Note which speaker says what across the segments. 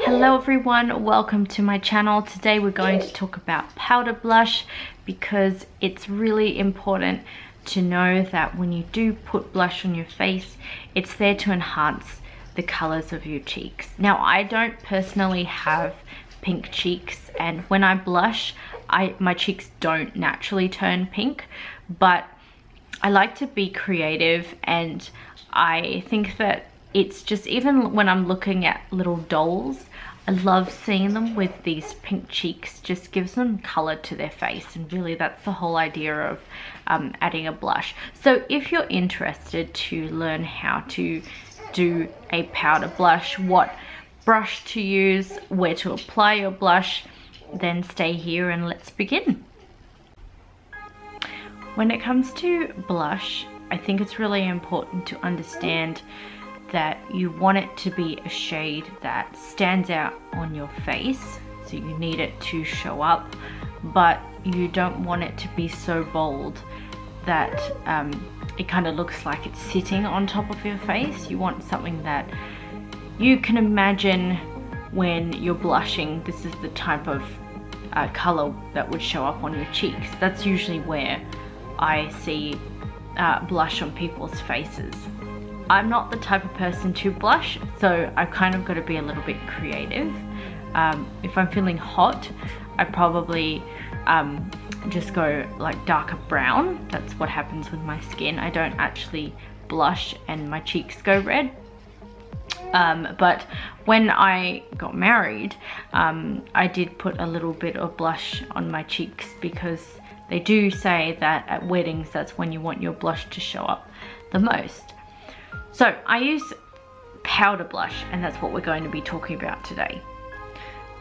Speaker 1: Hello everyone, welcome to my channel. Today we're going to talk about powder blush because it's really important to know that when you do put blush on your face, it's there to enhance the colors of your cheeks. Now, I don't personally have pink cheeks, and when I blush, my cheeks don't naturally turn pink, but I like to be creative, and I think that it's just, even when I'm looking at little dolls, I love seeing them with these pink cheeks. Just gives them color to their face, and really that's the whole idea of adding a blush. So if you're interested to learn how to do a powder blush, what brush to use, where to apply your blush, then stay here and let's begin. When it comes to blush, I think it's really important to understand that you want it to be a shade that stands out on your face, so you need it to show up, but you don't want it to be so bold that it kind of looks like it's sitting on top of your face. You want something that you can imagine when you're blushing. This is the type of color that would show up on your cheeks. That's usually where I see blush on people's faces. I'm not the type of person to blush, so I've kind of got to be a little bit creative. If I'm feeling hot, I probably just go like darker brown. That's what happens with my skin. I don't actually blush and my cheeks go red. But when I got married, I did put a little bit of blush on my cheeks, because they do say that at weddings, that's when you want your blush to show up the most. So I use powder blush, and that's what we're going to be talking about today.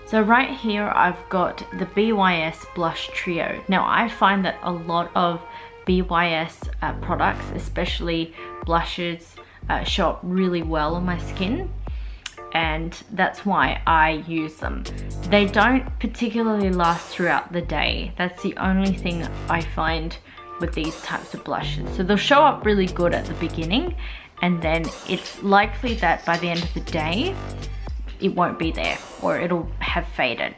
Speaker 1: So right here I've got the BYS Blush Trio. Now, I find that a lot of BYS products, especially blushes, show up really well on my skin, and that's why I use them. They don't particularly last throughout the day. That's the only thing I find with these types of blushes. So they'll show up really good at the beginning, and then it's likely that by the end of the day it won't be there, or it'll have faded.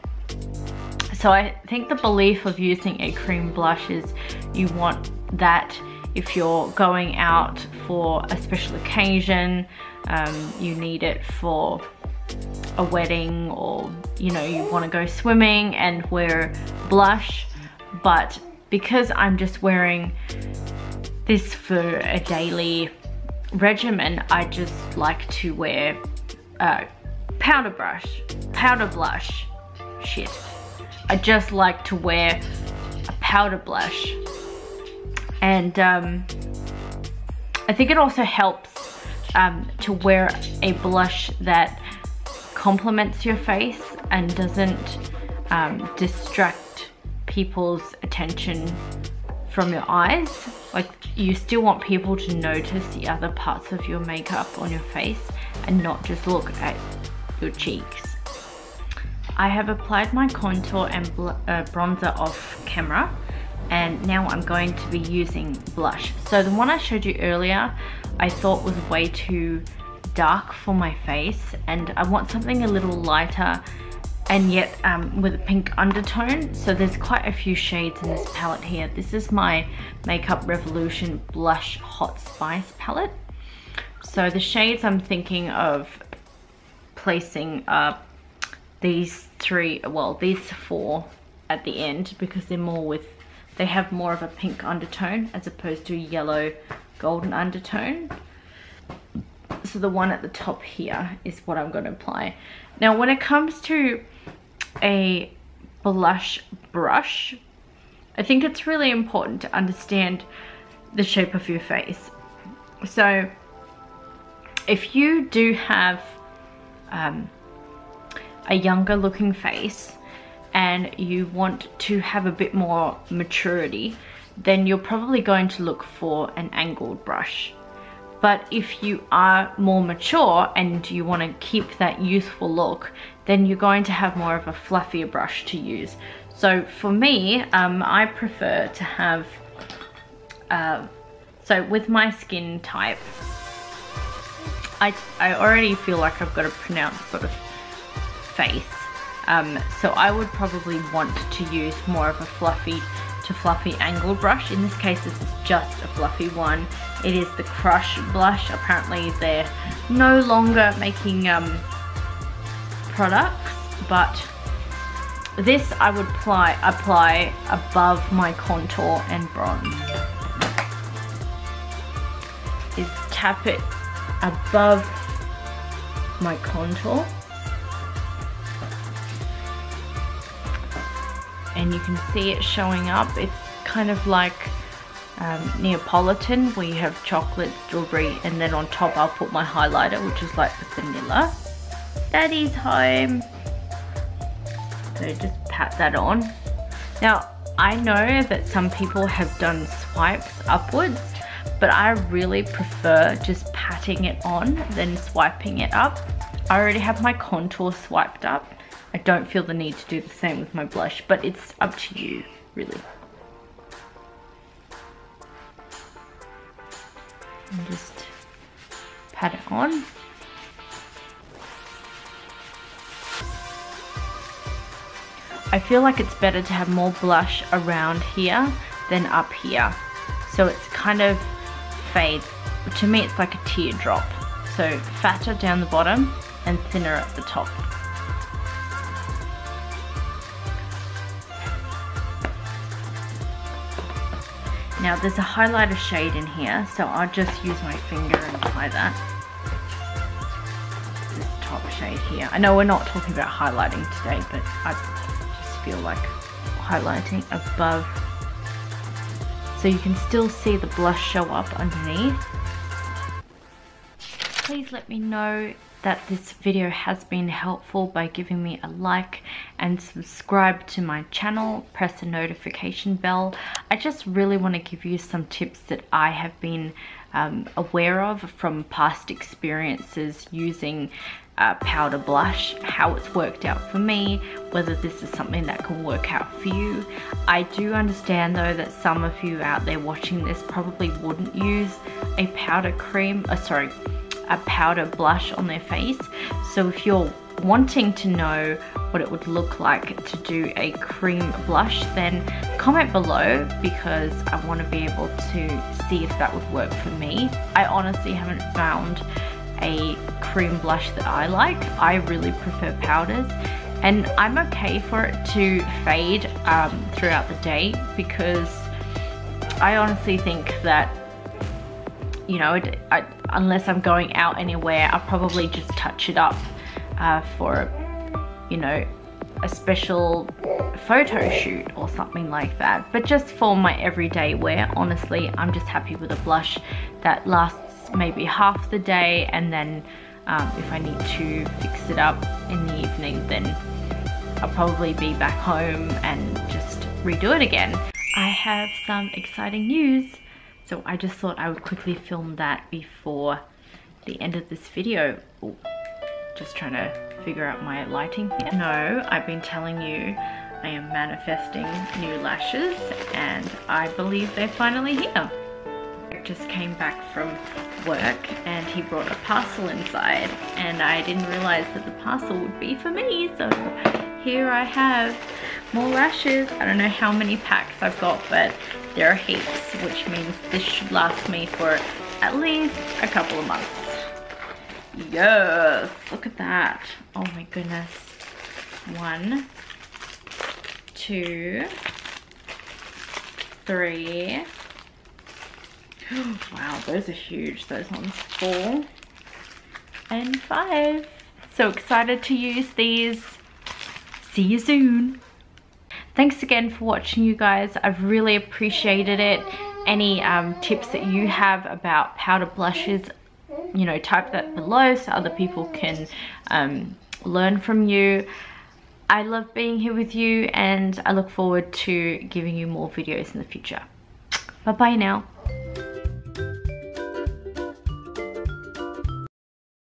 Speaker 1: So I think the belief of using a cream blush is you want that if you're going out for a special occasion, you need it for a wedding, or you know, you want to go swimming and wear blush. But because I'm just wearing this for a daily regimen, I just like to wear powder blush. Shit. I just like to wear a powder blush, and I think it also helps to wear a blush that complements your face and doesn't distract people's attention from your eyes. Like, you still want people to notice the other parts of your makeup on your face and not just look at your cheeks. I have applied my contour and bronzer off camera, and now I'm going to be using blush. So the one I showed you earlier I thought was way too dark for my face, and I want something a little lighter and yet with a pink undertone. So there's quite a few shades in this palette here. This is my Makeup Revolution Blush Hot Spice palette. So the shades I'm thinking of placing are these four at the end, because they have more of a pink undertone as opposed to a yellow golden undertone. So the one at the top here is what I'm going to apply. Now, when it comes to a blush brush, I think it's really important to understand the shape of your face. So if you do have a younger looking face and you want to have a bit more maturity, then you're probably going to look for an angled brush. But if you are more mature and you want to keep that youthful look, then you're going to have more of a fluffier brush to use. So for me, I prefer to have, so with my skin type, I already feel like I've got a pronounced sort of face. So I would probably want to use more of a fluffy to fluffy angled brush. In this case, this is just a fluffy one. It is the Crush blush. Apparently they're no longer making products, but this I would apply above my contour and bronze. Is tap it above my contour. And you can see it showing up. It's kind of like Neapolitan, where you have chocolate, strawberry, and then on top I'll put my highlighter, which is like the vanilla. Daddy's home. So just pat that on. Now, I know that some people have done swipes upwards, but I really prefer just patting it on than swiping it up. I already have my contour swiped up. I don't feel the need to do the same with my blush, but it's up to you, really. And just pat it on. I feel like it's better to have more blush around here than up here. So it's kind of fades. To me, it's like a teardrop. So fatter down the bottom and thinner at the top. Now there's a highlighter shade in here, so I'll just use my finger and apply that. This top shade here. I know we're not talking about highlighting today, but I just feel like highlighting above, so you can still see the blush show up underneath. Please let me know that this video has been helpful by giving me a like and subscribe to my channel. Press the notification bell. I just really want to give you some tips that I have been aware of from past experiences using powder blush, how it's worked out for me, whether this is something that can work out for you. I do understand though that some of you out there watching this probably wouldn't use a powder cream, a powder blush on their face. So if you're wanting to know what it would look like to do a cream blush, then comment below, because I want to be able to see if that would work for me. I honestly haven't found a cream blush that I like. I really prefer powders, and I'm okay for it to fade throughout the day, because I honestly think that, you know, unless I'm going out anywhere, I'll probably just touch it up for, you know, a special photo shoot or something like that. But just for my everyday wear, honestly, I'm just happy with a blush that lasts maybe half the day, and then if I need to fix it up in the evening, then I'll probably be back home and just redo it again. I have some exciting news. So I just thought I would quickly film that before the end of this video. Ooh, just trying to figure out my lighting here. No, I've been telling you I am manifesting new lashes, and I believe they're finally here. I just came back from work and he brought a parcel inside, and I didn't realize that the parcel would be for me. So here I have more lashes. I don't know how many packs I've got, but there are heaps, which means this should last me for at least a couple of months. Yes, look at that. Oh my goodness. 1, 2, 3. Wow, those are huge, those ones. 4 and 5. So excited to use these. See you soon. Thanks again for watching, you guys. I've really appreciated it. Any tips that you have about powder blushes, you know, type that below so other people can learn from you. I love being here with you, and I look forward to giving you more videos in the future. Bye bye now.